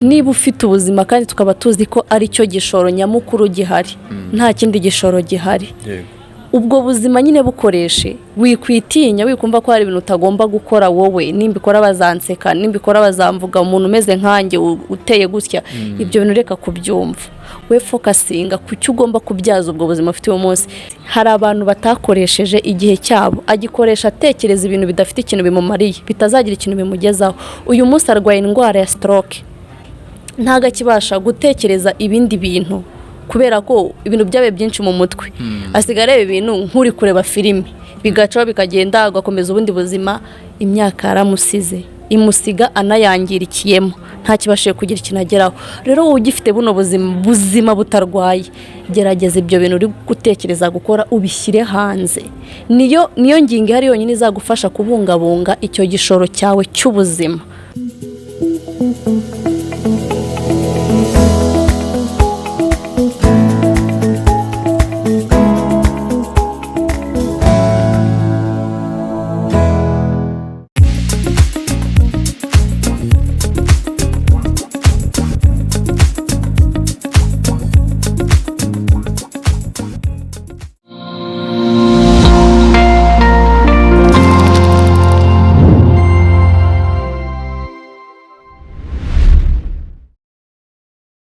niba ufite ubuzima kandi tukaba tuzi ko ari cyo gishoro nyamukuru gihari nta kindi gishoro gihari ubwo buzima nyine bukoreshe wikwitinya wikumva ko hari ibintu utagomba gukora wowe nimbikora bazanseka nimbikora bazamvuga umuntu umeze nkanjye uteye gutya ibyo bintu reka kubyumva we focusinga ku cyo ugomba kubyaza ubwo buzima ufite uwo munsi hari abantu batakoresheje igihe cyabo agikoresha atekereza ibintu bidafite ikintu bimumariye bitazagira ikintu bimugezaho uyu munsi arwaye indwara ya stroke ntago akibasha gutekereza ibindi bintu kubera ko ibintu byabe byinshi mu mutwe asigara ibintu nk'uri kureba filime bigacaho bikagenda agakomeza ubundi buzima imyaka yaramusize imusiga anayangirikiyemo nta kibashe kugira ikinageraho rero wowe ugifite buno buzima butarwaye gerageza ibyo bintu uri gutekereza gukora ubishyire hanze niyo ngingo ihari yonyine izagufasha kubungabunga icyo gishoro cyawe cy'ubuzima